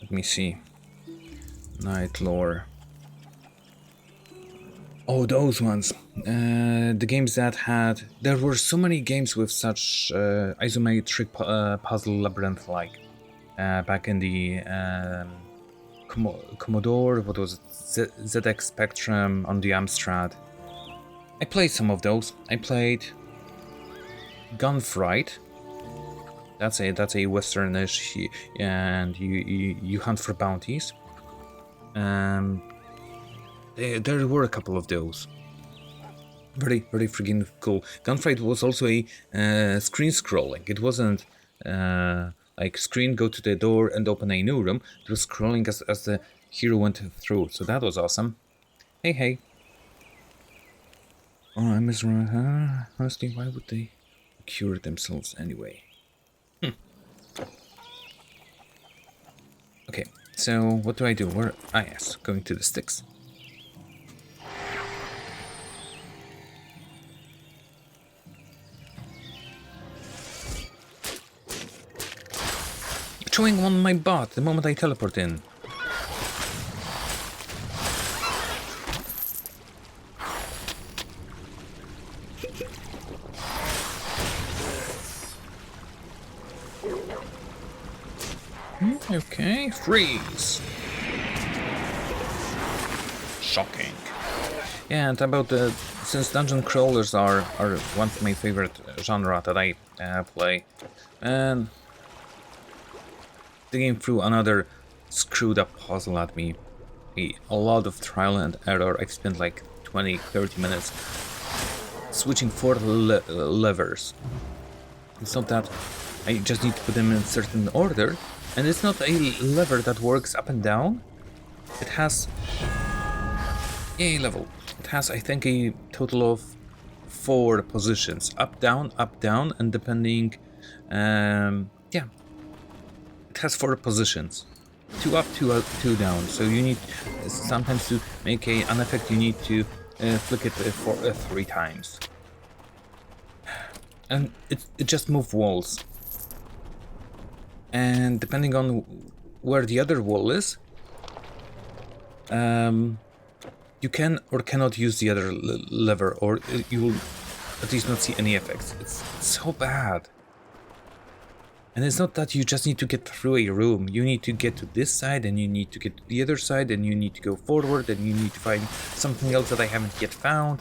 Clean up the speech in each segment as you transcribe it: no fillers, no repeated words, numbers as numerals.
Let me see. Night lore. Oh, those ones. The games that had... There were so many games with such isometric puzzle labyrinth like. Back in the Commodore, what was it? ZX Spectrum, on the Amstrad. I played some of those. I played Gunfight. That's a Westernish, and you hunt for bounties. There were a couple of those. Very freaking cool. Gunfight was also a screen scrolling. It wasn't like screen, go to the door and open a new room. It was scrolling as the hero went through. So that was awesome. Hey. Oh, I misremember. Honestly, why would they cure themselves anyway? Okay, so what do I do? Where? Ah, yes, going to the sticks. Chewing on my butt the moment I teleport in. Okay, freeze. Shocking. Yeah, and about since dungeon crawlers are one of my favorite genre that I play, and the game threw another screwed up puzzle at me. A lot of trial and error. I spent like 20-30 minutes switching 4 levers. It's not that I just need to put them in a certain order, and it's not a lever that works up and down. It has a level. It has, I think, a total of 4 positions: up, down, and depending, yeah, it has 4 positions: 2 up, 2 down. So you need sometimes to make an effect. You need to flick it 3 times, and it just moves walls. And depending on where the other wall is, you can or cannot use the other lever, or you will at least not see any effects. It's so bad. And it's not that you just need to get through a room. You need to get to this side, and you need to get to the other side, and you need to go forward, and you need to find something else that I haven't yet found.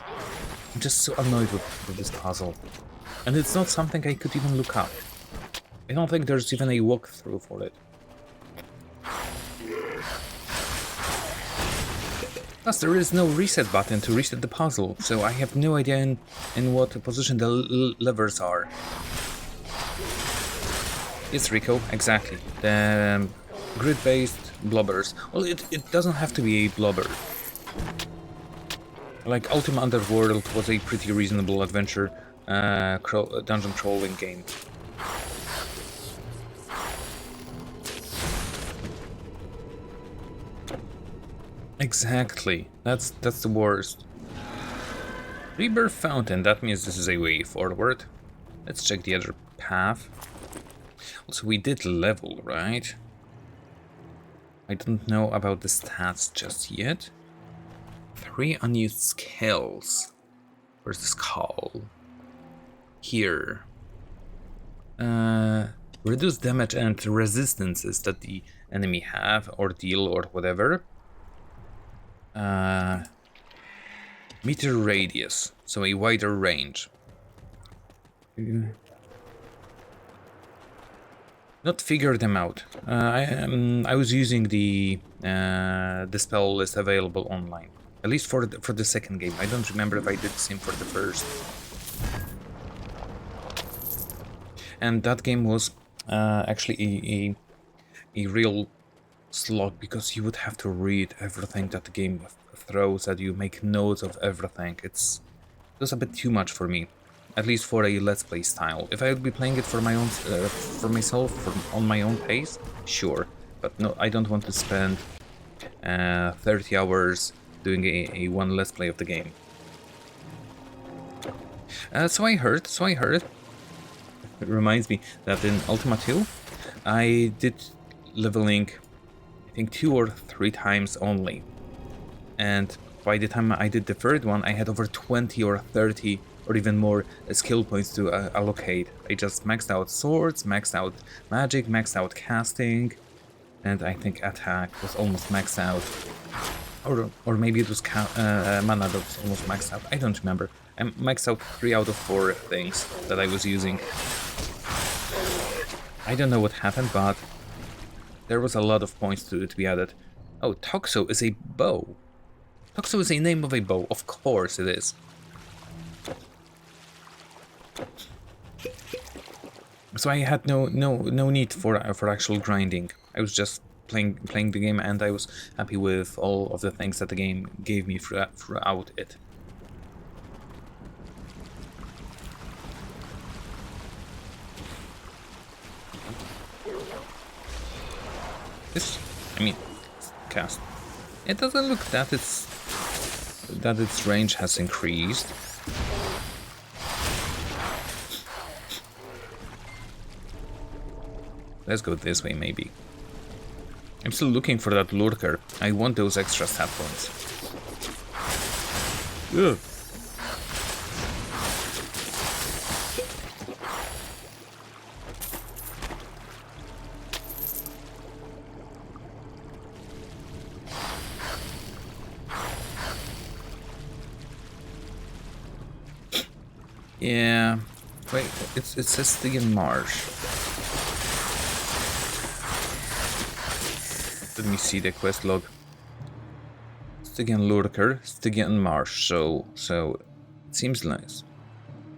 I'm just so annoyed with this puzzle. And it's not something I could even look up. I don't think there's even a walkthrough for it. Plus, there is no reset button to reset the puzzle, so I have no idea in what position the levers are. It's Rico, exactly. The grid-based blobbers. Well, it doesn't have to be a blobber. Like Ultima Underworld was a pretty reasonable adventure dungeon crawling game. Exactly. That's the worst. Rebirth Fountain, that means this is a way forward. Let's check the other path. Also, we did level, right? I don't know about the stats just yet. 3 unused skills. Where's the skull? Here. Reduce damage and resistances that the enemy have or deal or whatever. Meter radius, so a wider range. Not figure them out. I was using the spell list available online, at least for the second game. I don't remember if I did the same for the first. And that game was actually a real slog, because you would have to read everything that the game throws at you, make notes of everything. It was a bit too much for me, at least for a let's play style. If I would be playing it for my own, for myself, on my own pace, sure. But no, I don't want to spend 30 hours doing a one let's play of the game. So I heard. It reminds me that in Ultima 2, I did leveling I think 2 or 3 times only. And by the time I did the third one, I had over 20 or 30 or even more skill points to allocate. I just maxed out swords, maxed out magic, maxed out casting, and I think attack was almost maxed out. Or maybe it was mana that was almost maxed out. I don't remember. I maxed out 3 out of 4 things that I was using. I don't know what happened, but there was a lot of points to be added. Oh, Toxo is a bow. Toxo is a name of a bow. Of course it is. So I had no need for actual grinding. I was just playing the game, and I was happy with all of the things that the game gave me throughout it. This, I mean, cast. It doesn't look that its range has increased. Let's go this way, maybe. I'm still looking for that lurker. I want those extra stat points. Ugh. Yeah. Wait, it says Stygian Marsh. Let me see the quest log. Stygian Lurker, Stygian Marsh. So it seems nice.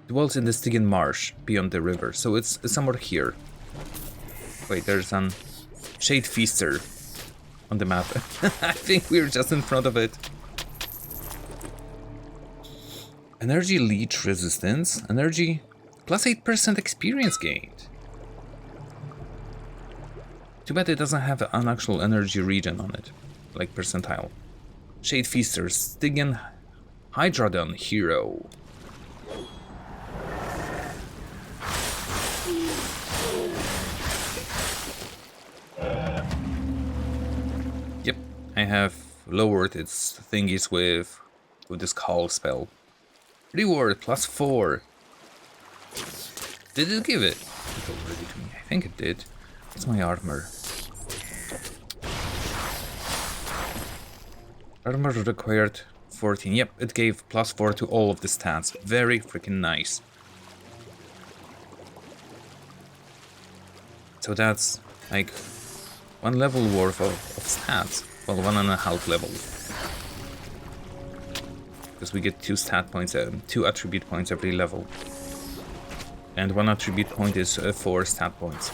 Dwells in the Stygian Marsh beyond the river. So it's somewhere here. Wait, there's an Shade Feaster on the map. I think we're just in front of it. Energy leech resistance. Energy plus 8% experience gained. Too bad it doesn't have an actual energy regen on it, like percentile. Shade Feaster, Stygian Hydrodon Hero. Yep, I have lowered its thingies with this call spell. Reward plus 4. Did it give it? It already to me. I think it did. What's my armor? Armor required 14. Yep, it gave plus 4 to all of the stats. Very freaking nice. So that's like 1 level worth of stats. Well, 1.5 level. Because we get 2 stat points, 2 attribute points every level. And 1 attribute point is 4 stat points.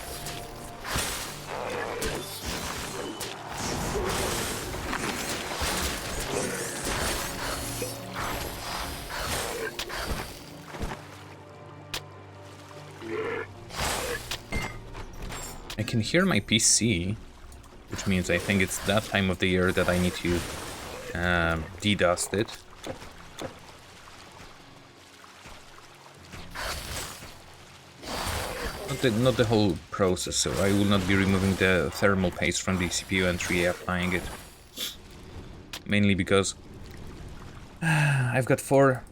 I can hear my PC, which means I think it's that time of the year that I need to de-dust it. Not the whole process, so I will not be removing the thermal paste from the CPU and reapplying it. Mainly because I've got 4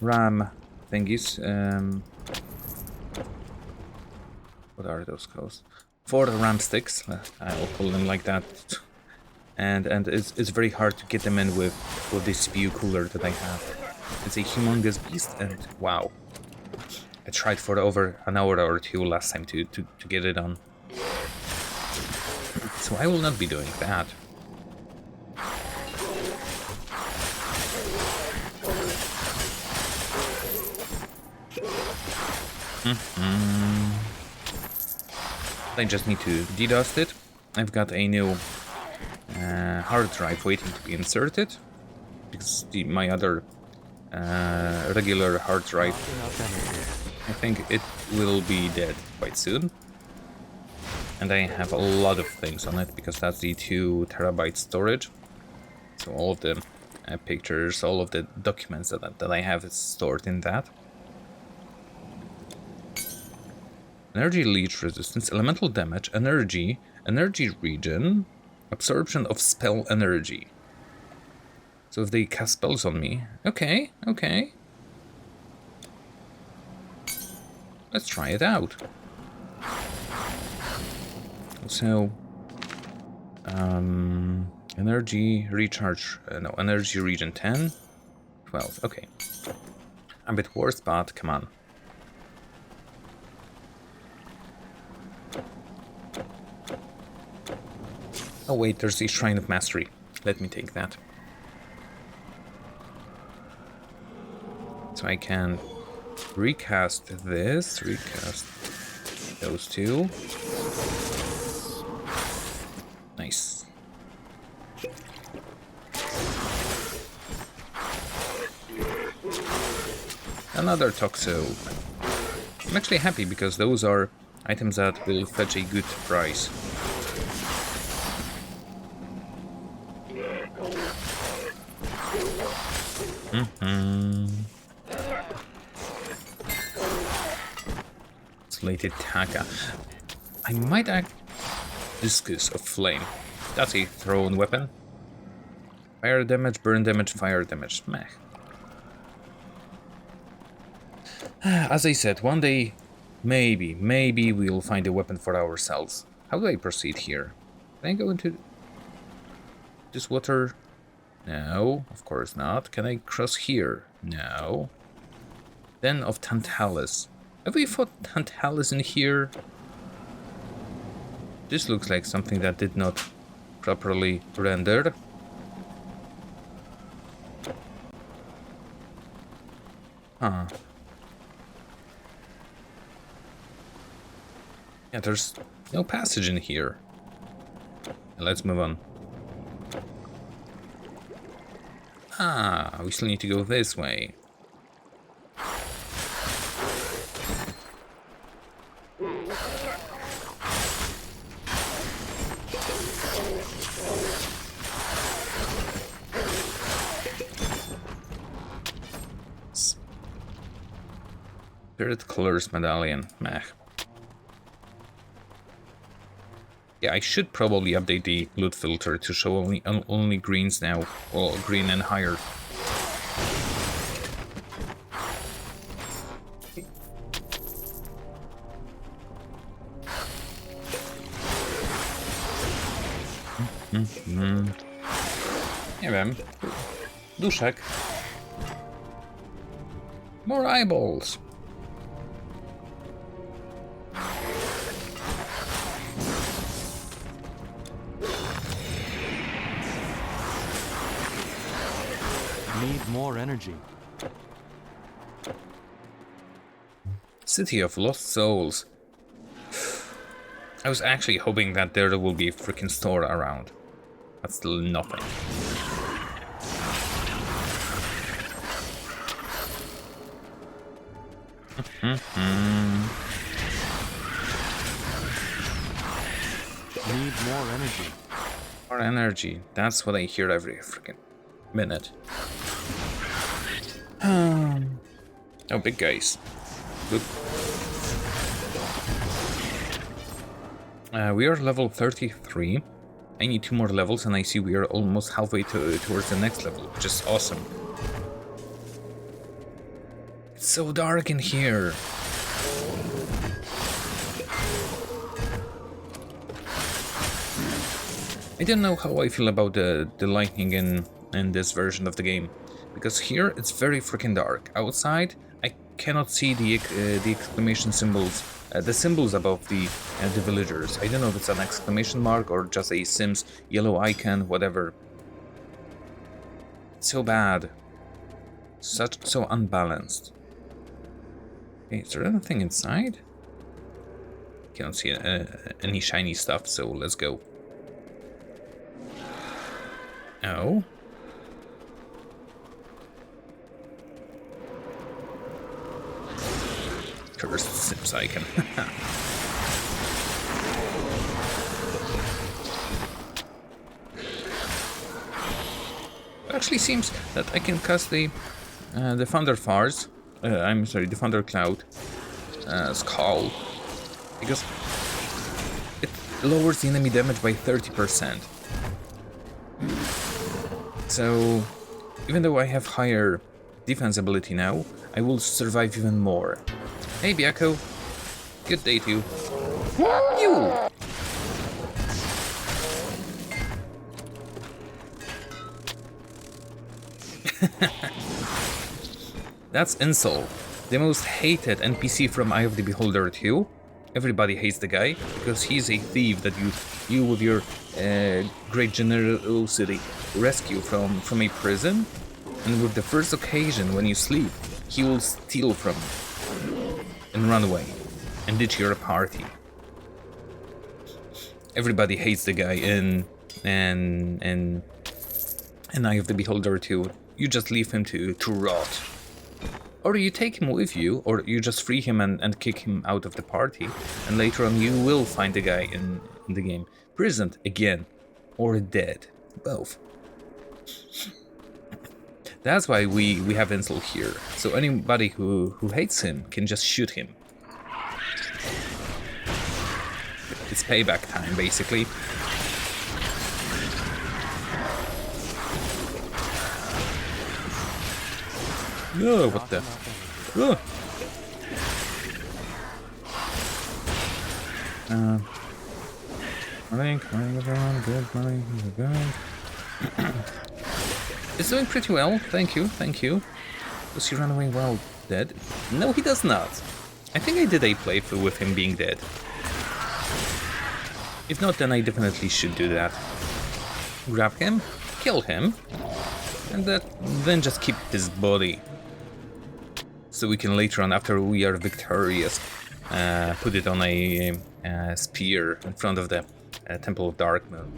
RAM thingies. What are those called? 4 RAM sticks, I'll call them like that. And it's very hard to get them in with the CPU cooler that I have. It's a humongous beast, and wow. I tried for over an hour or 2 last time to get it on. So I will not be doing that. I just need to de-dust it. I've got a new hard drive waiting to be inserted, because my other regular hard drive, I think it will be dead quite soon. And I have a lot of things on it, because that's the 2 terabyte storage. So all of the pictures, all of the documents that I have is stored in that. Energy leech resistance, elemental damage, energy, energy regen, absorption of spell energy. So if they cast spells on me, okay, okay. Let's try it out. So, energy recharge, no, energy regen 10, 12, okay. A bit worse, but come on. Oh wait, there's the Shrine of Mastery. Let me take that. So I can recast this, recast those two. Nice. Another Toxo. I'm actually happy because those are items that will fetch a good price. Slated Taka. I might act Discus of Flame. That's a thrown weapon. Fire damage, burn damage, fire damage. Meh. As I said, one day, maybe we'll find a weapon for ourselves. How do I proceed here? Can I go into this water? No, of course not. Can I cross here? No. Den of Tantalus. Have we fought Tantalus in here? This looks like something that did not properly render. Huh. Yeah, there's no passage in here. Let's move on. Ah, we still need to go this way. Spirit Colors Medallion. Meh. Yeah, I should probably update the loot filter to show only greens now, or green and higher. Nie wiem. Duszek. More eyeballs. Need more energy. City of Lost Souls. I was actually hoping that there will be a freaking store around. But still nothing. Need more energy. More energy. That's what I hear every freaking minute. Oh, big guys. Good. We are level 33. I need 2 more levels, and I see we are almost halfway towards the next level, which is awesome. It's so dark in here. I don't know how I feel about the lighting in this version of the game, because here it's very freaking dark. Outside, I cannot see the exclamation symbols, the symbols above the villagers. I don't know if it's an exclamation mark or just a Sims yellow icon, whatever. It's so bad, so unbalanced. Okay, is there anything inside? Cannot see any shiny stuff, so let's go. Oh. Cursed Sims icon. It actually seems that I can cast the Thunder Fars. I'm sorry, the Thunder Cloud Skull because it lowers the enemy damage by 30%. So even though I have higher defense ability now, I will survive even more. Hey Byako, good day to you. You! That's Insult, the most hated NPC from Eye of the Beholder 2. Everybody hates the guy because he's a thief that you with your great generosity rescue from a prison, and with the first occasion when you sleep, he will steal from you and run away and ditch your party. Everybody hates the guy in Eye of the Beholder 2. You just leave him to rot. Or you take him with you, or you just free him and kick him out of the party, and later on you will find the guy in the game prisoned again, or dead, both. That's why we have Insult here, so anybody who hates him can just shoot him. It's payback time, basically. No, what the? Oh. Morning, everyone. Good morning. It's doing pretty well. Thank you. Does he run away while dead? No, he does not. I think I did a playthrough with him being dead. If not, then I definitely should do that. Grab him, kill him, and then just keep his body. So we can later on, after we are victorious, put it on a spear in front of the Temple of Darkmoon.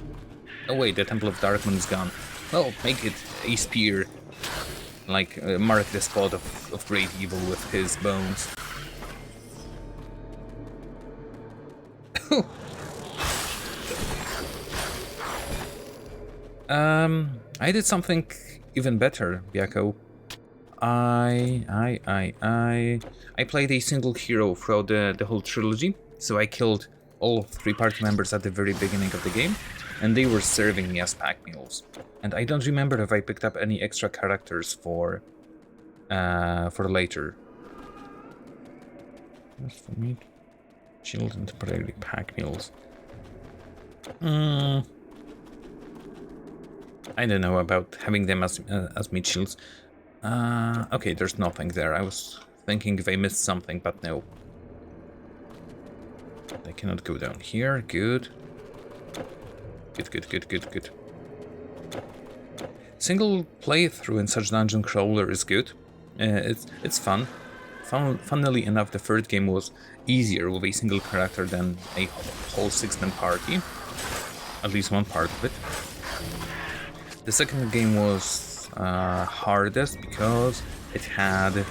Oh wait, the Temple of Darkmoon is gone. Well, make it a spear, like mark the spot of great evil with his bones. I did something even better, Byako. I played a single hero throughout the whole trilogy, so I killed all 3 party members at the very beginning of the game, and they were serving me as pack mules. And I don't remember if I picked up any extra characters for later. That's for me. Shield and temporary pack mules. I don't know about having them as meat shields. Okay, there's nothing there. I was thinking if I missed something, but no. I cannot go down here. Good. Good. Single playthrough in such dungeon crawler is good. It's fun. Funnily enough, the third game was easier with a single character than a whole 6-man party. At least one part of it. The second game was hardest because it had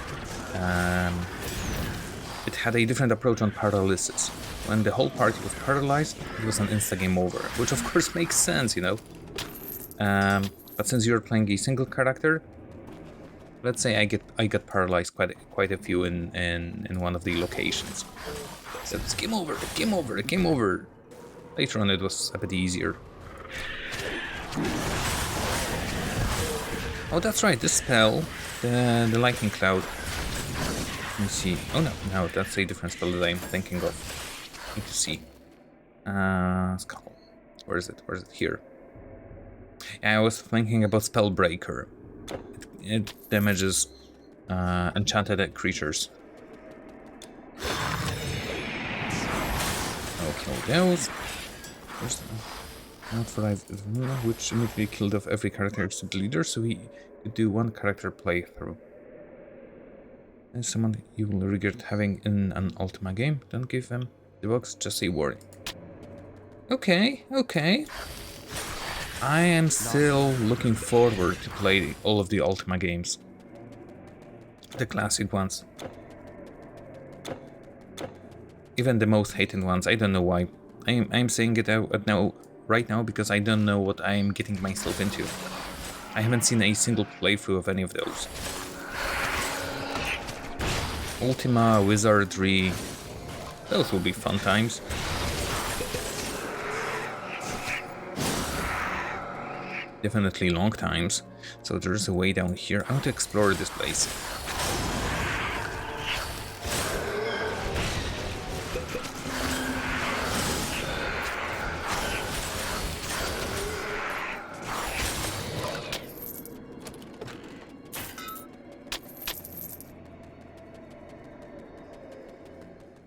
a different approach on paralysis. When the whole party was paralyzed, it was an insta-game over, which of course makes sense, you know. But since you're playing a single character, let's say I got paralyzed quite a few in one of the locations. So it's game over. Later on, it was a bit easier. Oh, that's right, this spell, the lightning cloud. Let me see. Oh no, that's a different spell that I'm thinking of. Need to see. Skull. Where is it? Here. Yeah, I was thinking about Spellbreaker. It damages enchanted creatures. I'll kill those. First, authorized which immediately killed off every character except the leader, so he could do one character playthrough. And someone you will regret having in an Ultima game. Don't give them the box, just a warning. Okay. I am still looking forward to play all of the Ultima games. The classic ones. Even the most hated ones, I don't know why. I'm saying it out now, right now, because I don't know what I'm getting myself into. I haven't seen a single playthrough of any of those. Ultima, Wizardry, Those will be fun times. Definitely long times. So there's a way down here. I want to explore this place.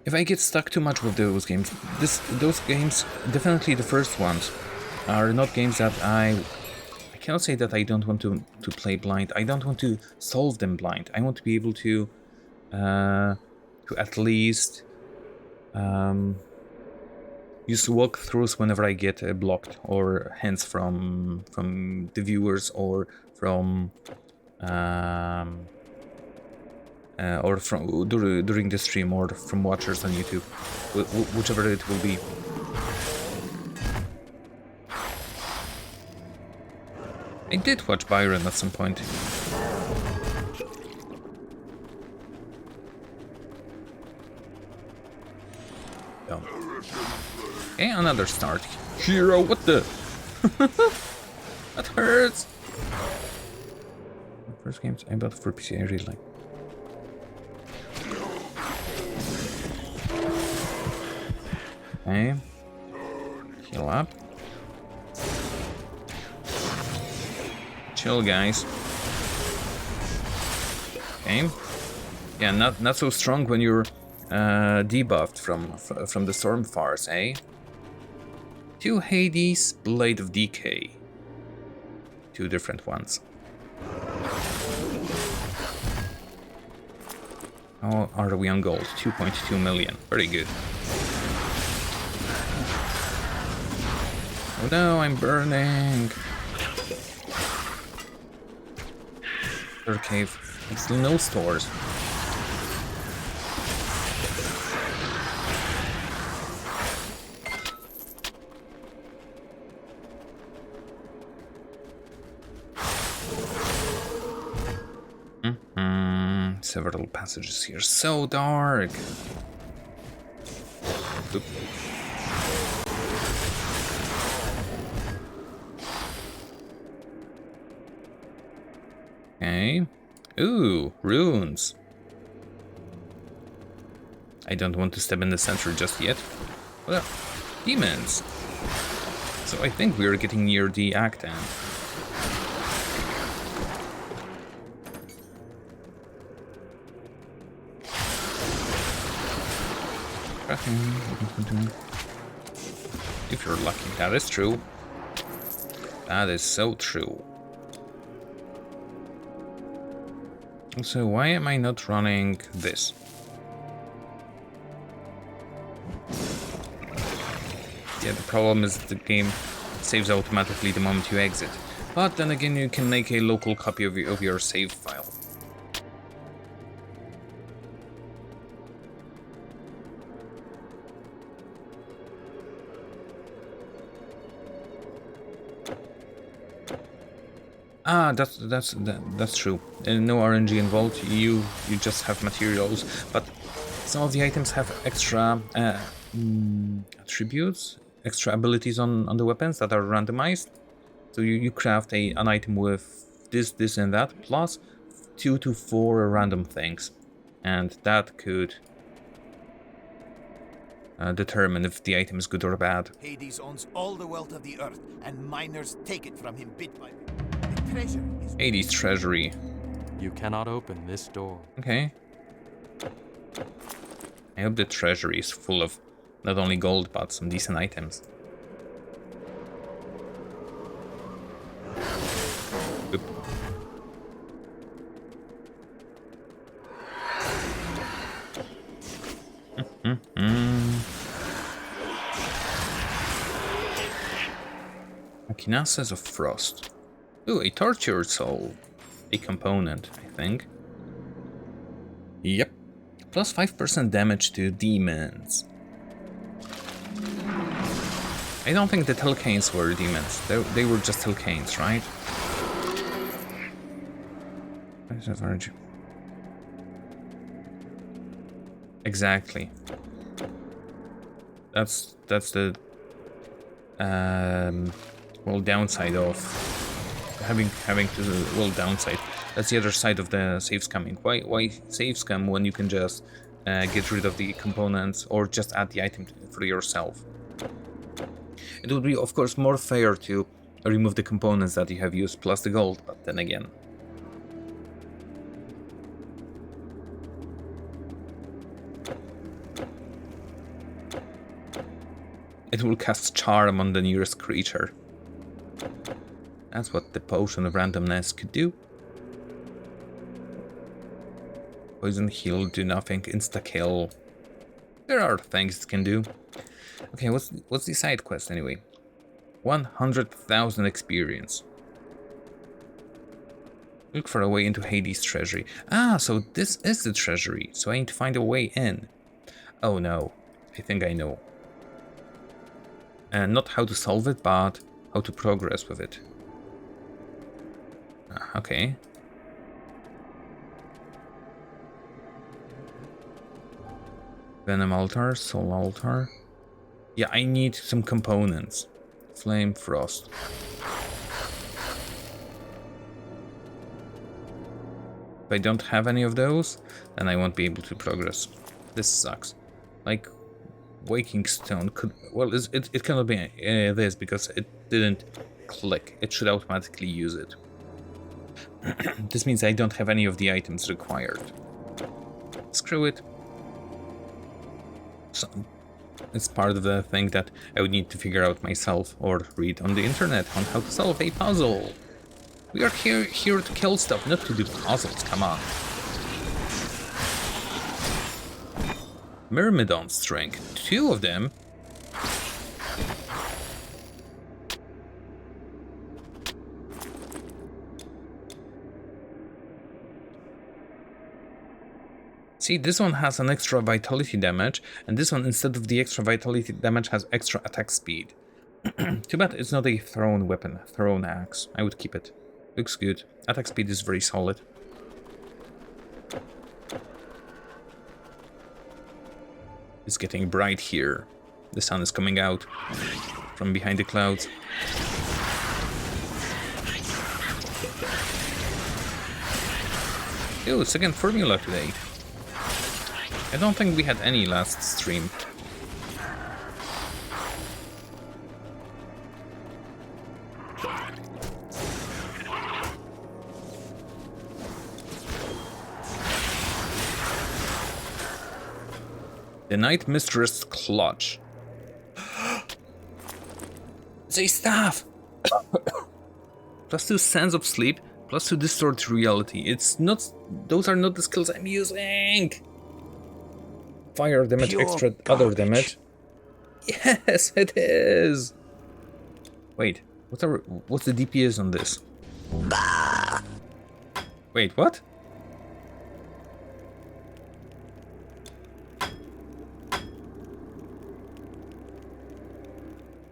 If I get stuck too much with those games, those games, definitely the first ones, are not games that I cannot say that I don't want to play blind. I don't want to solve them blind. I want to be able to at least use walkthroughs whenever I get blocked or hints from the viewers or from during the stream or from watchers on YouTube, whichever it will be. I did watch Byron at some point. Oh. Okay, another start. Hero, what the? That hurts! First games I bought for PC, I really like. Okay. Heal up. Chill, guys. Okay. Yeah, not so strong when you're debuffed from the Stormfars, eh? 2 Hades, Blade of Decay. 2 different ones. How are we on gold? 2.2 million. Very good. Oh no, I'm burning. Third cave. Still no stores. Several passages here. So dark. Oop. Okay. Ooh, runes. I don't want to step in the center just yet. Well, demons. So I think we're getting near the act end. If you're lucky, that is true. That is so true. So why am I not running this? Yeah, the problem is the game saves automatically the moment you exit. But then again, you can make a local copy of your save file. Ah, that's true. No RNG involved. You just have materials, but some of the items have extra attributes, extra abilities on the weapons that are randomized. So you craft an item with this, and that, plus 2 to 4 random things, and that could determine if the item is good or bad. Hades owns all the wealth of the earth, and miners take it from him bit by bit. The treasure is Hades treasury. You cannot open this door. Okay. I hope the treasury is full of not only gold, but some decent items. Oop. Machinaces of Frost. Ooh, a tortured soul. A component, I think. Yep. Plus 5% damage to demons. I don't think the Telcanes were demons. They were just Telcanes, right? Exactly. That's the well, downside of having to, well, downside. That's the other side of the save scamming. Why save scam when you can just get rid of the components or just add the item for yourself? It would be, of course, more fair to remove the components that you have used plus the gold, but then again. It will cast charm on the nearest creature. That's what the potion of randomness could do. Poison heal, do nothing, insta kill. There are things it can do. Okay, what's the side quest anyway? 100,000 experience. Look for a way into Hades' treasury. Ah, so this is the treasury. So I need to find a way in. Oh no, I think I know. And not how to solve it, but how to progress with it. Okay. Venom altar, soul altar. Yeah, I need some components. Flame, frost. If I don't have any of those, then I won't be able to progress. This sucks. Like, Waking Stone could... Well, it cannot be this because it didn't click. It should automatically use it. This means I don't have any of the items required. Screw it. So, it's part of the thing that I would need to figure out myself or read on the internet on how to solve a puzzle. We are here to kill stuff, not to do puzzles, come on. Myrmidon string, 2 of them. See, this one has an extra vitality damage, and this one, instead of the extra vitality damage, has extra attack speed. Too bad it's not a thrown weapon, thrown axe. I would keep it. Looks good. Attack speed is very solid. It's getting bright here. The sun is coming out from behind the clouds. Ew, second formula today. I don't think we had any last stream. The Night Mistress Clutch. It's a staff! +2 Sands of Sleep, +2 Distort Reality. It's not... Those are not the skills I'm using! Fire damage, Pure extra garbage. other damage. Yes, it is! Wait, what's the DPS on this? Bah. Wait, what?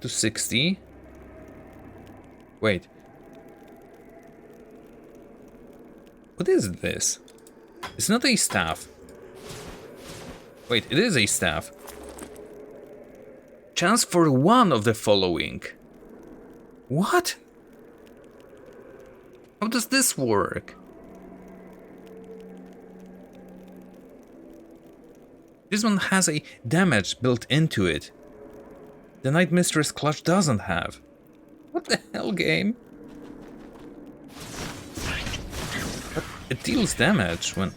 To 60. Wait. What is this? It's not a staff. Wait, it is a staff. Chance for one of the following. What? How does this work? This one has a damage built into it. The Night Mistress Clutch doesn't have. What the hell, game? But it deals damage when...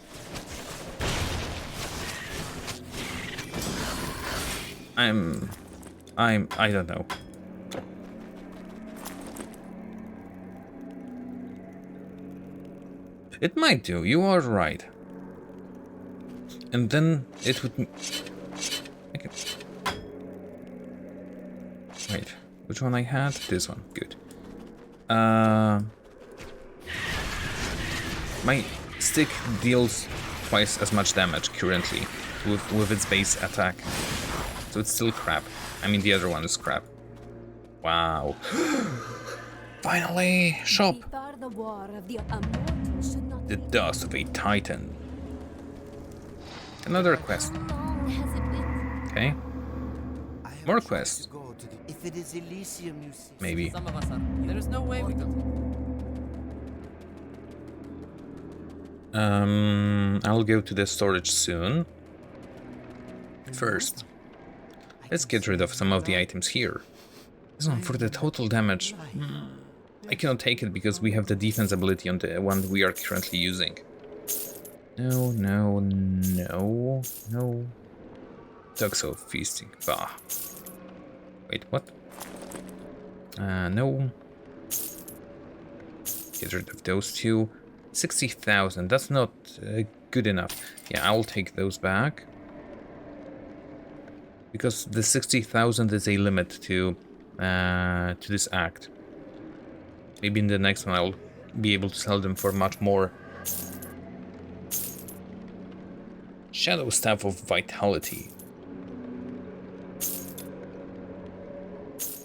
I don't know. It might do, you are right. And then it would... Okay. Wait, which one I had? This one, good. My stick deals twice as much damage currently with its base attack. So it's still crap. I mean, the other one is crap. Wow. Finally, shop. The dust of a titan. Another quest. Okay. More quests. If it is Elysium, you see. Maybe. Some of us are. There is no way we can. I'll go to the storage soon. First, let's get rid of some of the items here. This one for the total damage. I cannot take it because we have the defense ability on the one we are currently using. No, no, no, no. Toxo feasting. Bah. Wait, what? No. Get rid of those two. 60,000. That's not good enough. Yeah, I will take those back. Because the 60,000 is a limit to this act. Maybe in the next one I'll be able to sell them for much more. Shadow Staff of Vitality.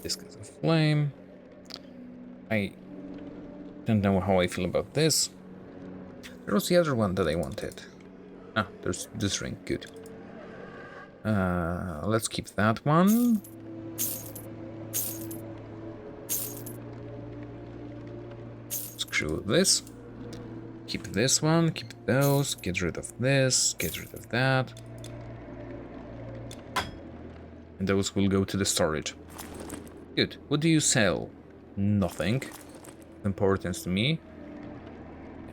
Discus of Flame. I don't know how I feel about this. There was the other one that I wanted. Ah, there's this ring. Good. Let's keep that one. Screw this. Keep this one, keep those, get rid of this, get rid of that. And those will go to the storage. Good. What do you sell? Nothing. Importance to me.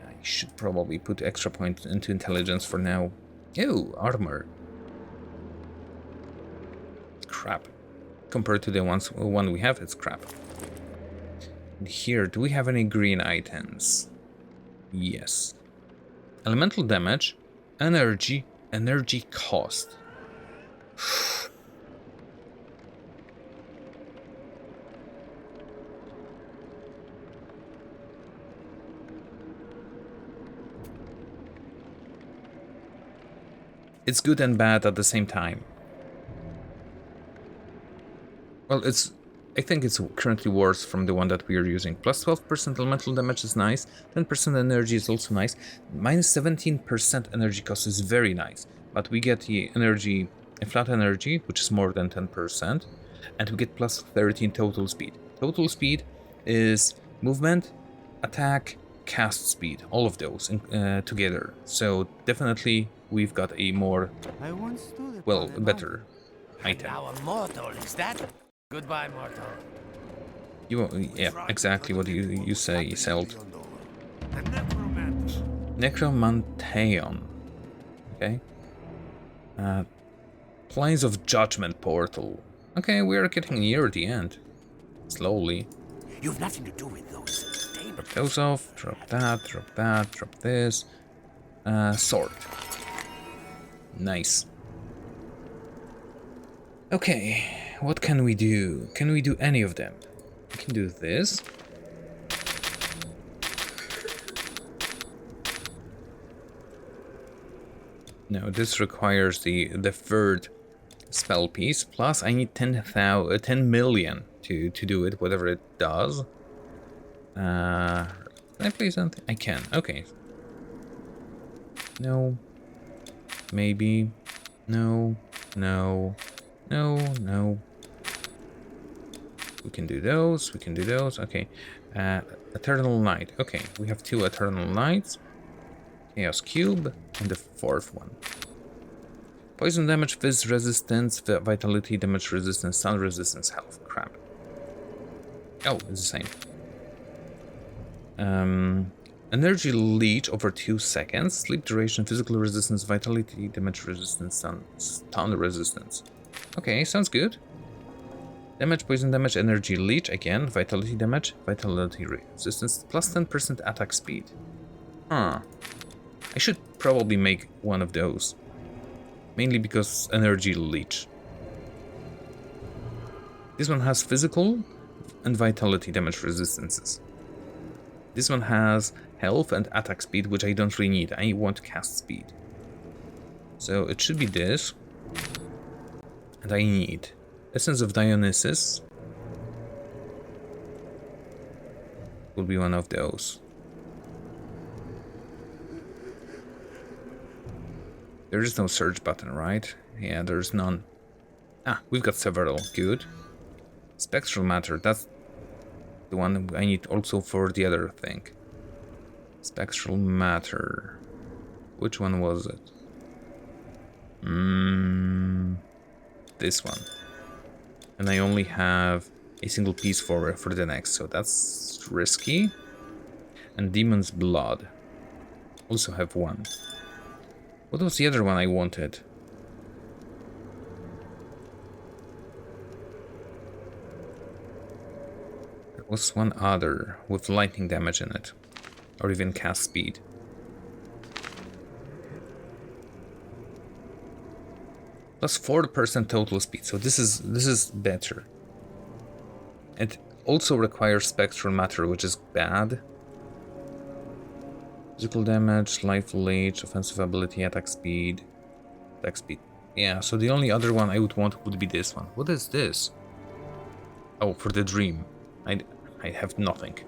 I should probably put extra points into intelligence for now. Ew, armor. Crap. Compared to the one we have, it's crap. And here, do we have any green items? Yes. Elemental damage, energy, energy cost. It's good and bad at the same time. Well, I think it's currently worse from the one that we are using. Plus 12% elemental damage is nice. 10% energy is also nice. Minus 17% energy cost is very nice. But we get the energy, a flat energy, which is more than 10%. And we get plus 13 total speed. Total speed is movement, attack, cast speed. All of those together. So definitely we've got a more, well, better item. Now immortal, is that? Goodbye, mortal. Yeah, exactly what you say, Selt. The necromancer. Necromanteon. Okay. Plains of Judgment portal. Okay, we are getting near the end. Slowly. You've nothing to do with those. Drop those off, drop that, drop this. Sword. Nice. Okay, what can we do? Can we do any of them? We can do this. No, this requires the third spell piece. Plus, I need 10 million to do it, whatever it does. Can I play something? I can. Okay. No. Maybe. No. No. No. No. We can do those. We can do those. Okay. Eternal Night. Okay, we have 2 Eternal Nights. Chaos Cube, and the 4th one. Poison damage, Fizz resistance, Vitality damage resistance, Stun resistance, health. Crap. Oh, it's the same. Energy leech over 2 seconds. Sleep duration, physical resistance, Vitality damage resistance, Stun resistance. Okay, sounds good. Damage, poison damage, energy leech again, Vitality damage, Vitality resistance, plus 10% attack speed. Huh. I should probably make one of those. Mainly because energy leech. This one has physical and vitality damage resistances. This one has health and attack speed, which I don't really need. I want cast speed. So it should be this. And I need Essence of Dionysus. Will be one of those. There is no search button, right? Yeah, there's none. Ah, we've got several. Good. Spectral matter. That's the one I need also for the other thing. Spectral matter. Which one was it? This one. And I only have a single piece for the next, so that's risky. And demon's blood. Also have one. What was the other one I wanted? There was one other with lightning damage in it. Or even cast speed. Plus 4% total speed, so this is better. It also requires spectral matter, which is bad. Physical damage, life leech, offensive ability, attack speed. Attack speed. Yeah, so the only other one I would want would be this one. What is this? Oh, for the dream. I have nothing.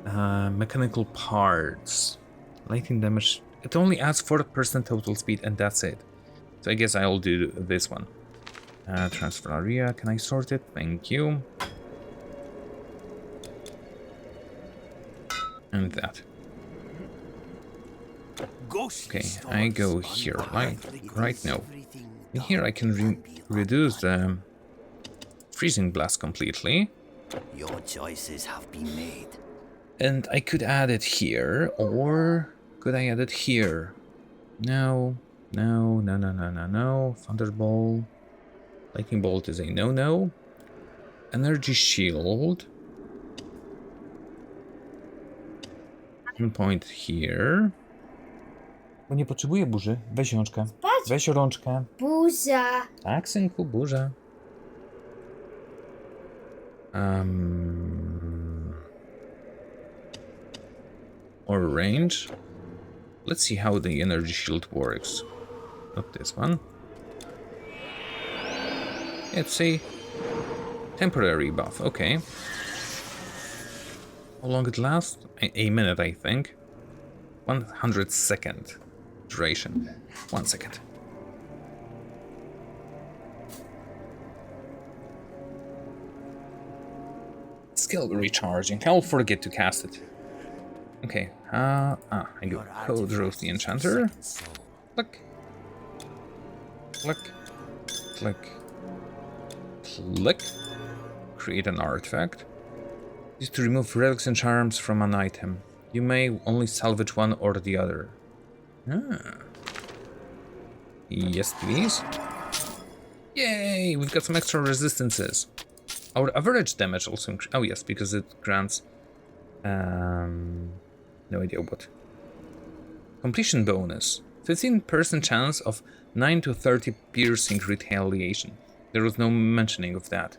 Mechanical parts. Lightning damage. It only adds 4% total speed and that's it. So I guess I'll do this one. Transfer area. Can I sort it? Thank you. And that. Okay, I go here, like right now. In here I can reduce the freezing blast completely. Your choices have been made. And I could add it here, or could I add it here? No, no, no, no, no, no, no. Thunderbolt. Lightning bolt is a no-no. Energy shield. Point here. Bo nie potrzebuję burzy. Weź rączkę. Weź rączkę. Burza. Tak, synku, burza. Or range. Let's see how the energy shield works. Not this one. It's a temporary buff. Okay. How long it lasts? A minute, I think. 100 second duration. 1 second. Skill recharging. I'll forget to cast it. Okay. I go Code Rose the Enchanter. Click. Click. Click. Click. Create an artifact. Is to remove relics and charms from an item. You may only salvage one or the other. Ah. Yes, please. Yay! We've got some extra resistances. Our average damage also increases. Oh yes, because it grants... no idea what. Completion bonus. 15% chance of 9 to 30 piercing retaliation. There was no mentioning of that.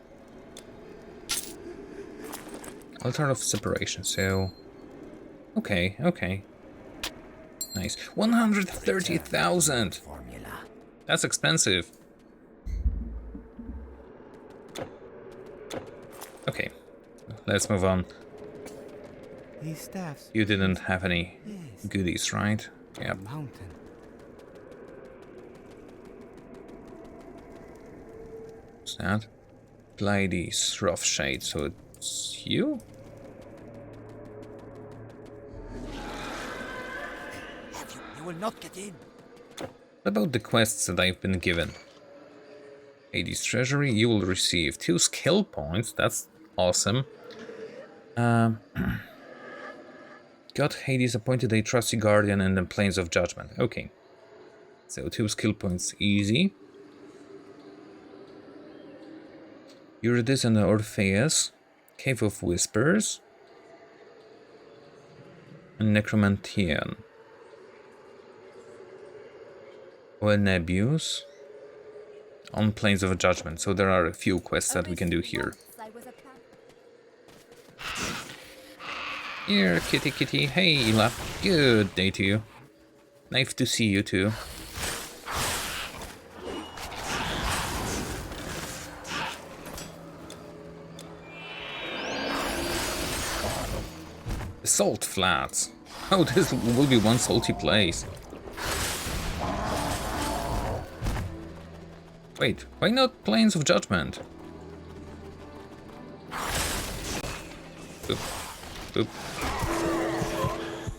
Altar of separation, so... Okay, okay. Nice. 130,000! That's expensive. Okay, let's move on. These staffs. You didn't have any Yes. goodies, right? Yep. Mountain. What's that? Pleiades, rough shade, so it's you? You will not get in. What about the quests that I've been given? Hades Treasury, you will receive 2 skill points, that's awesome. God Hades appointed a trusty guardian in the Plains of Judgment. Okay. So 2 skill points, easy. Eurydice and Orpheus, Cave of Whispers, and Necromantian. Nebius on Plains of Judgment. So there are a few quests that we can do here. Here, kitty kitty. Hey, Ela. Good day to you. Nice to see you too. The Salt Flats. Oh, this will be one salty place. Wait, why not Plains of Judgment? Boop. Boop.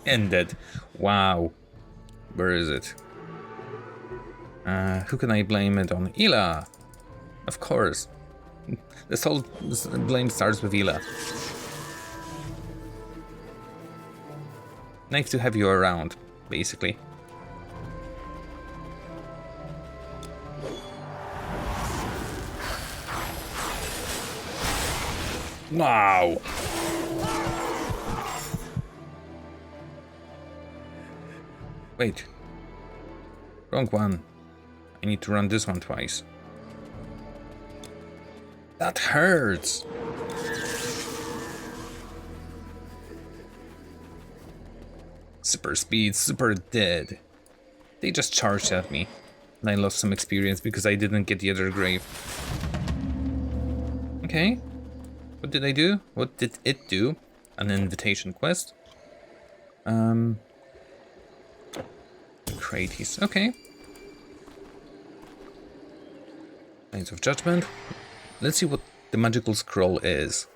Ended. Wow. Where is it? Who can I blame it on? Ela! Of course. This whole blame starts with Ela. Nice to have you around, basically. Wow! Wait. Wrong one. I need to run this one twice. That hurts! Super speed, super dead. They just charged at me. And I lost some experience because I didn't get the other grave. Okay. What did I do? What did it do? An invitation quest? Kratos. Okay. Plains of Judgment. Let's see what the magical scroll is.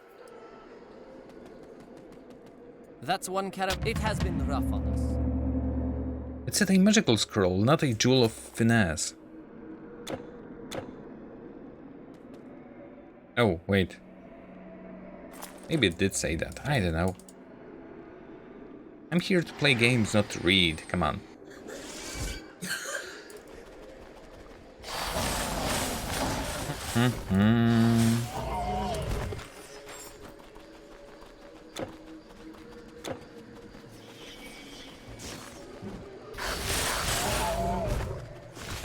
That's one it has been rough on us. It said a magical scroll, not a jewel of finesse. Oh, wait. Maybe it did say that. I don't know. I'm here to play games, not to read. Come on. And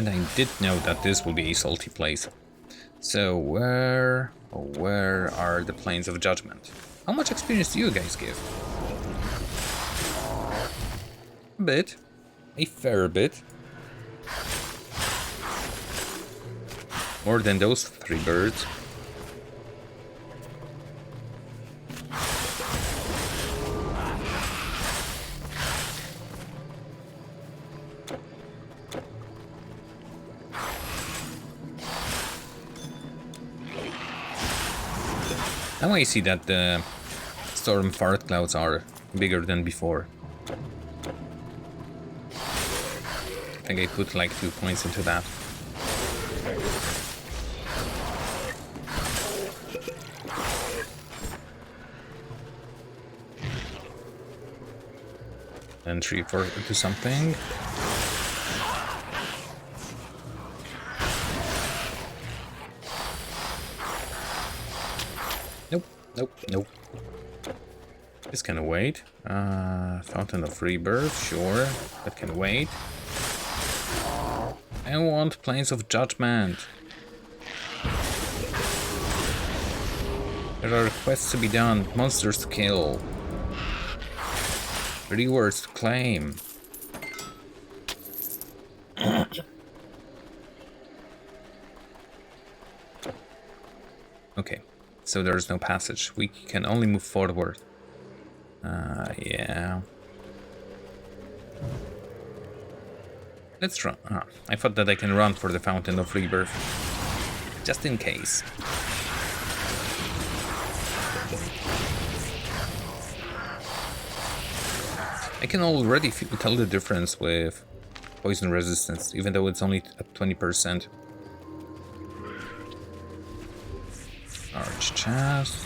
I did know that this will be a salty place. So where are the Plains of Judgment? How much experience do you guys give? A bit. A fair bit. More than those 3 birds. Now I see that the storm fart clouds are bigger than before. I think I put like 2 points into that. And 3 to something. Nope. This can wait. Fountain of Rebirth, sure. That can wait. I want Plains of Judgment. There are quests to be done, monsters to kill. Rewards to claim. Okay. So there's no passage. We can only move forward. Yeah. Let's run. I thought that I can run for the Fountain of Rebirth. Just in case. I can already tell the difference with poison resistance, even though it's only at 20%. Large chest.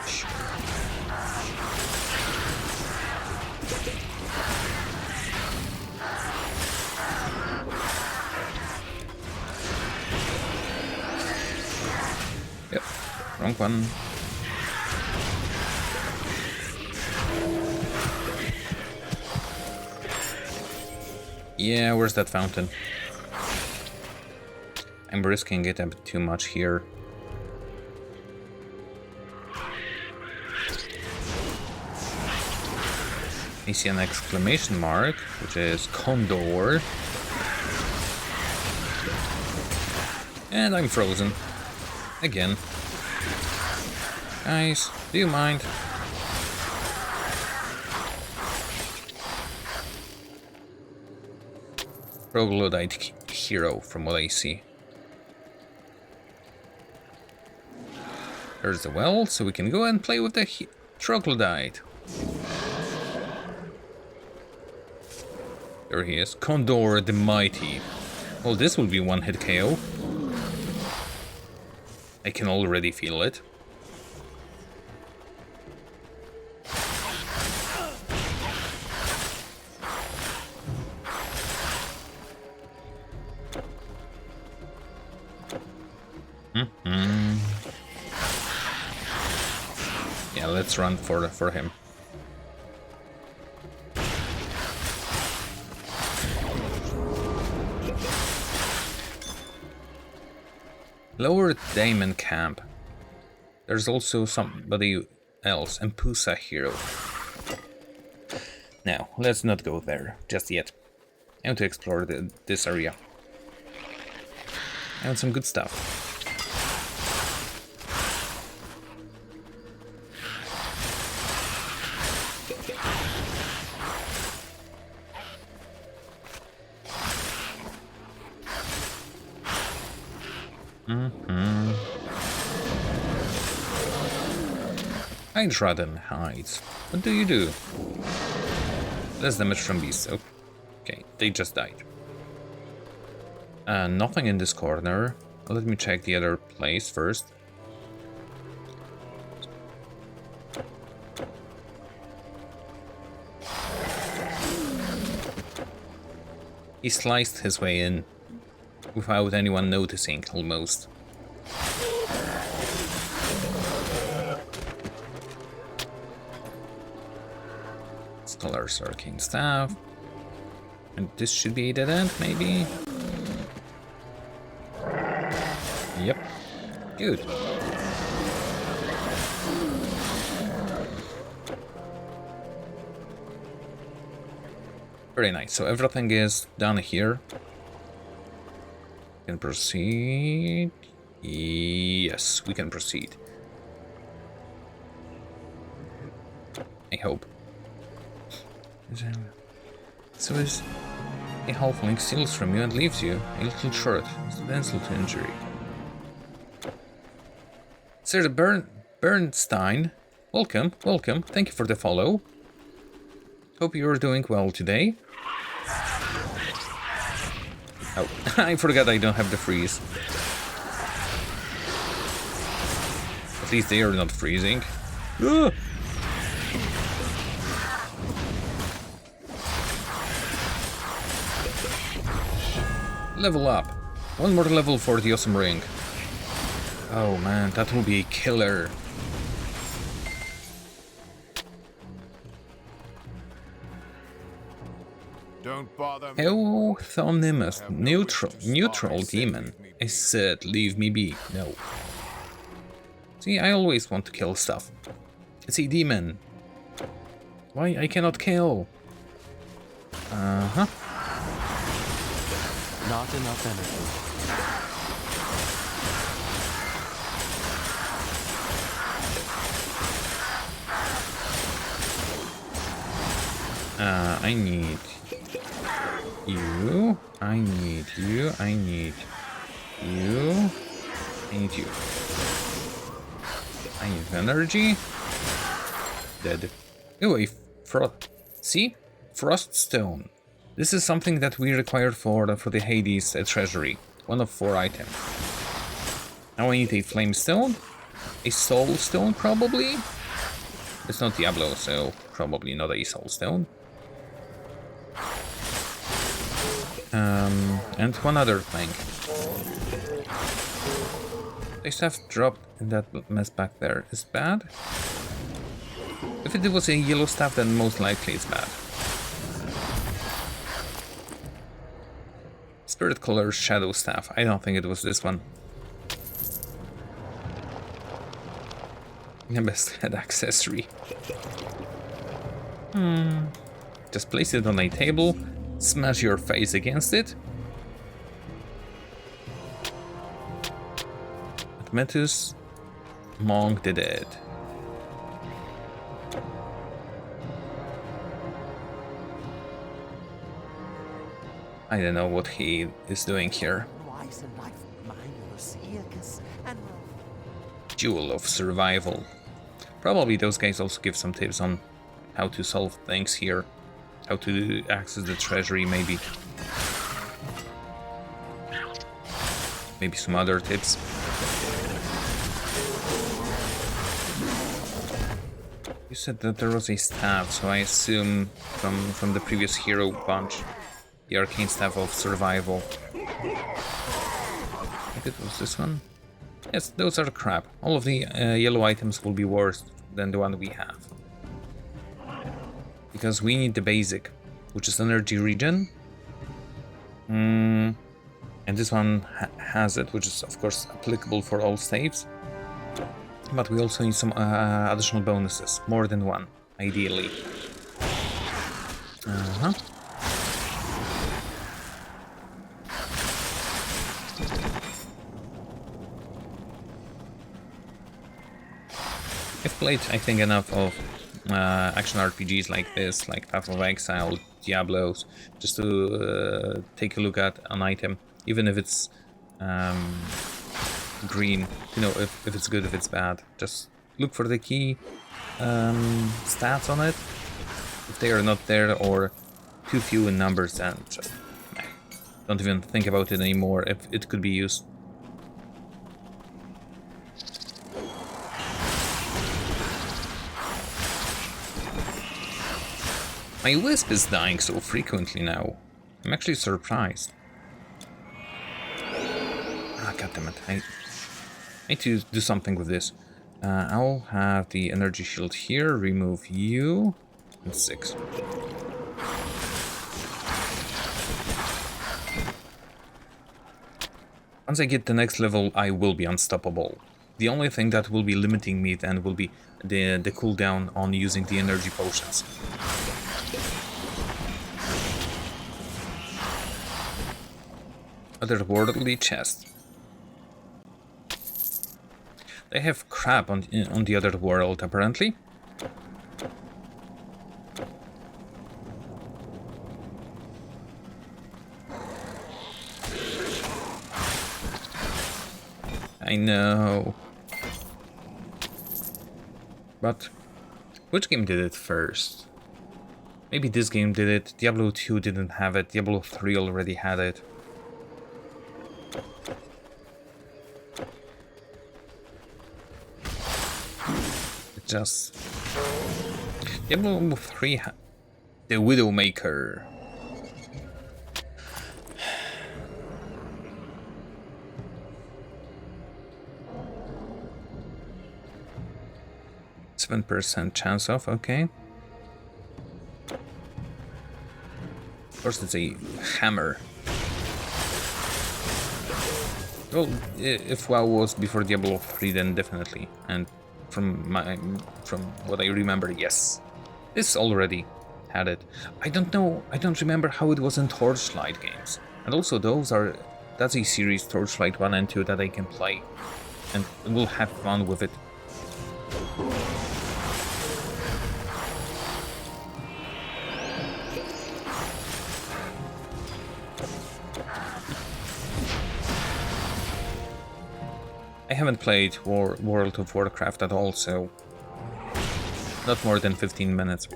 Sure. Yep, wrong one. Yeah, where's that fountain? I'm risking it a bit too much here. I see an exclamation mark, which is Condor. And I'm frozen. Again. Guys, do you mind? Troglodyte hero, from what I see. There's the well, so we can go and play with the troglodyte. There he is, Condor the Mighty. Well, this will be one-hit KO. I can already feel it. Yeah, let's run for him. Lower Daemon Camp. There's also somebody else, Empusa hero. Now, let's not go there just yet. I want to explore this area. I want some good stuff. Hydradden hides. What do you do? Less damage from beasts. Okay, they just died. Nothing in this corner. Let me check the other place first. He sliced his way in without anyone noticing, almost. Scholar's Arcane Staff. And this should be a dead end, maybe? Yep. Good. Very nice. So everything is done here. We can proceed. Yes, we can proceed. I hope. So is a halfling steals from you and leaves you a little short. It's an insult to injury. Sir Bernstein, welcome, welcome. Thank you for the follow. Hope you're doing well today. Oh, I forgot I don't have the freeze. At least they are not freezing. Ugh. Level up. One more level for the awesome ring. Oh man, that will be a killer. Don't bother me. Euthonimus, neutral demon. I said, leave me be. No. See, I always want to kill stuff. It's a demon. Why I cannot kill? Uh-huh. Not enough energy. I need you. I need you. I need you. I need you. I need energy. Dead. Oh, a frost. See? Frost stone. This is something that we required for the Hades treasury. 1 of 4 items. Now I need a flame stone. A soul stone, probably. It's not Diablo, so probably not a soul stone. And one other thing. The stuff dropped in that mess back there is bad. If it was a yellow staff, then most likely it's bad. Spirit color shadow staff. I don't think it was this one. Best head accessory. Just place it on a table, smash your face against it. Admetus, Monk the Dead. I don't know what he is doing here. Jewel of Survival. Probably those guys also give some tips on how to solve things here. How to access the treasury, maybe. Maybe some other tips. You said that there was a staff, so I assume from the previous hero bunch, the arcane staff of survival. Maybe it was this one? Yes, those are crap. All of the yellow items will be worse than the one we have. Because we need the basic, which is energy regen. And this one has it, which is of course applicable for all saves. But we also need some additional bonuses, more than one, ideally. I've played, I think, enough of action RPGs like this, like Path of Exile, Diablos, just to take a look at an item, even if it's green, to know if it's good, if it's bad. Just look for the key stats on it. If they are not there or too few in numbers, then just don't even think about it anymore if it could be used. My wisp is dying so frequently now. I'm actually surprised. Ah, goddammit. I need to do something with this. I'll have the energy shield here, remove you, and 6. Once I get the next level, I will be unstoppable. The only thing that will be limiting me then will be the cooldown on using the energy potions. Otherworldly chest. They have crap on the other world, apparently. I know. But which game did it first? Maybe this game did it. Diablo 2 didn't have it. Diablo 3 already had it. Just Diablo 3 the Widowmaker. %7 chance of, okay. Of course it's a hammer. Well, if WoW was before Diablo 3, then definitely. And from what I remember, yes. This already had it. I don't know, I don't remember how it was in Torchlight games. And also that's a series, Torchlight 1 and 2, that I can play. And we'll have fun with it. I haven't played World of Warcraft at all, so not more than 15 minutes.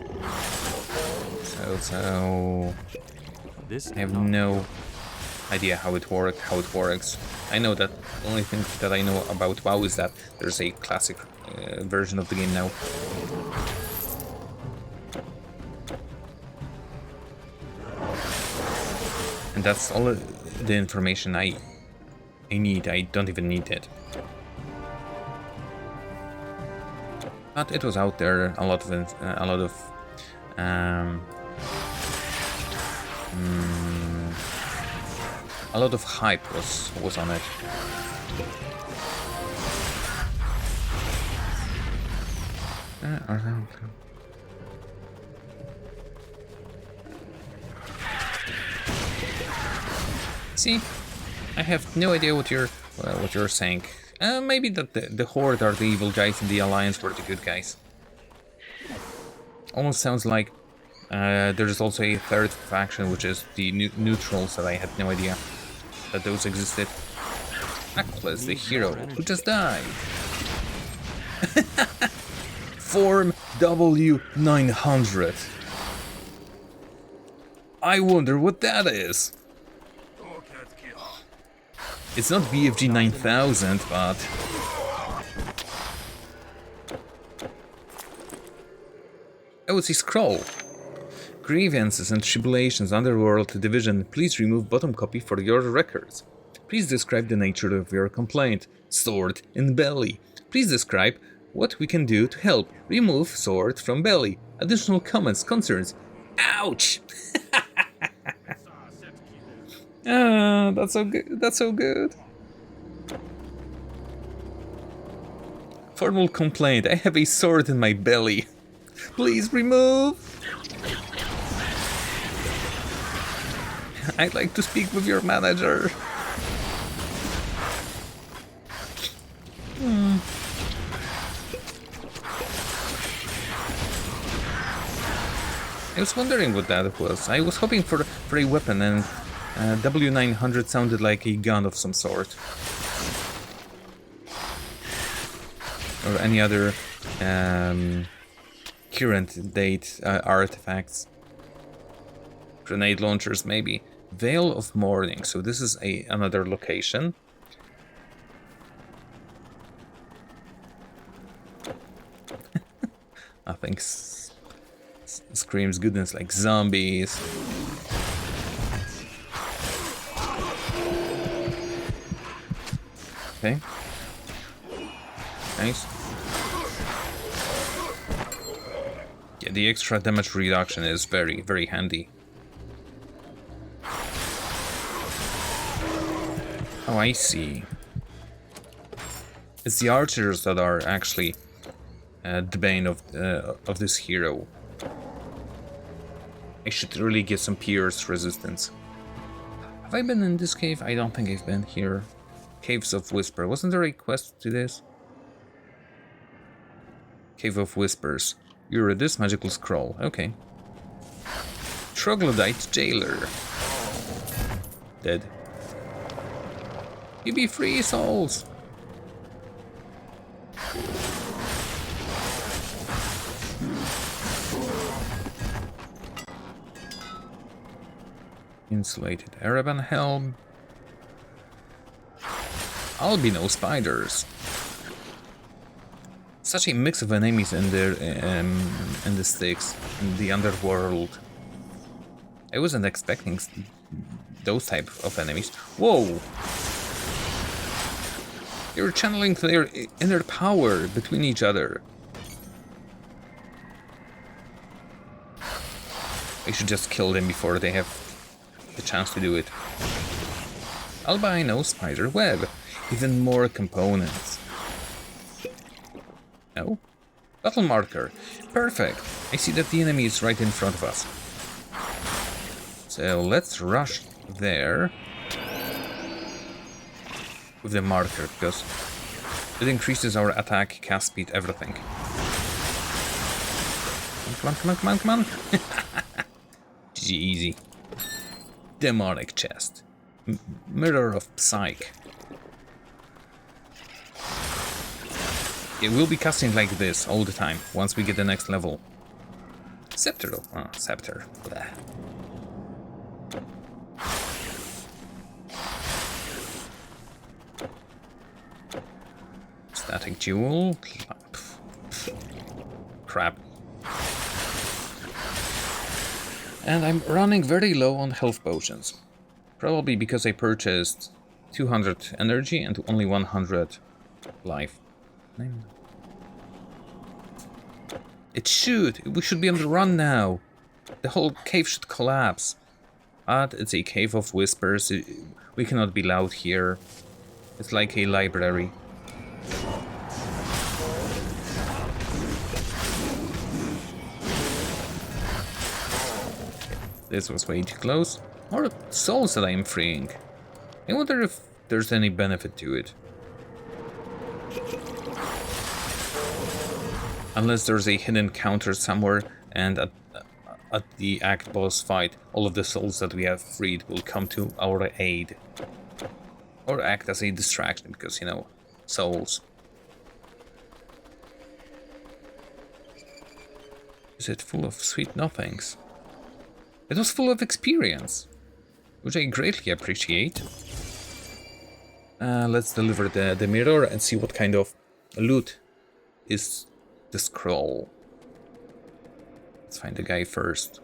So I have no idea how it works. I know that the only thing that I know about WoW is that there's a classic version of the game now. And that's all the information I need. I don't even need it. But it was out there. A lot of hype was on it. See, I have no idea what you're saying. Maybe that the Horde are the evil guys and the Alliance were the good guys. Almost sounds like there's also a third faction, which is the neutrals, that I had no idea that those existed. Atlas, the hero who just died. Form W900. I wonder what that is. It's not BFG 9000, but... Oh, it's a scroll. Grievances and tribulations, Underworld Division. Please remove bottom copy for your records. Please describe the nature of your complaint. Sword in belly. Please describe what we can do to help. Remove sword from belly. Additional comments, concerns. Ouch! Ah, that's so good. That's so good. Formal complaint. I have a sword in my belly. Please remove. I'd like to speak with your manager. I was wondering what that was. I was hoping for a weapon, and W900 sounded like a gun of some sort. Or any other current date artifacts. Grenade launchers, maybe. Veil of Morning. So this is another location. Nothing screams goodness like zombies. Okay. Nice. Yeah, the extra damage reduction is very, very handy. Oh, I see. It's the archers that are actually the bane of this hero. I should really get some pierce resistance. Have I been in this cave? I don't think I've been here. Caves of Whisper. Wasn't there a quest to this? Cave of Whispers. You're this magical scroll. Okay. Troglodyte Jailer. Dead. You be free, souls! Insulated Araban helm. Albino spiders. Such a mix of enemies in the sticks in the underworld. I wasn't expecting those type of enemies. Whoa! They're channeling their inner power between each other. I should just kill them before they have the chance to do it. Albino spider web. Even more components. No? Battle marker. Perfect. I see that the enemy is right in front of us. So let's rush there with the marker, because it increases our attack, cast speed, everything. Come on, come on, come on, come on. GG, easy. Demonic chest. Mirror of Psyche. Yeah, we'll be casting like this all the time once we get the next level. Scepter though. Oh, scepter. Blah. Static jewel. Crap. And I'm running very low on health potions. Probably because I purchased 200 energy and only 100 life. It should. We should be on the run now. The whole cave should collapse. But it's a cave of whispers. We cannot be loud here. It's like a library. This was way too close. More souls that I am freeing. I wonder if there's any benefit to it. Unless there's a hidden counter somewhere, and at the act boss fight, all of the souls that we have freed will come to our aid. Or act as a distraction, because, you know, souls. Is it full of sweet nothings? It was full of experience, which I greatly appreciate. Let's deliver the mirror and see what kind of loot is the scroll. Let's find the guy first.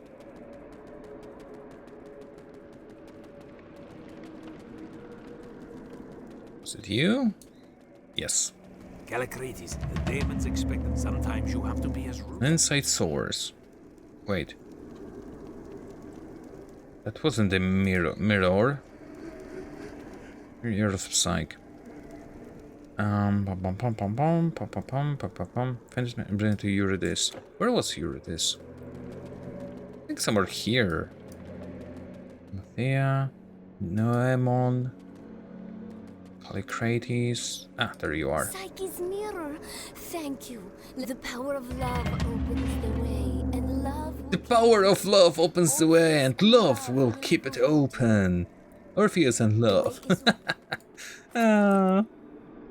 Is it you? Yes. Callicrates, the demons expect that sometimes you have to be as rude. Inside source. Wait. That wasn't the mirror. You're of psych. Finish my bring to Eurydice. Where was Eurydice? I think somewhere here. Thea, Noemon, Callicrates. Ah, there you are. Psyche's mirror. Thank you. The power of love opens the way, and love. The power of love opens the way, and love will keep it open. Orpheus and love. Ah.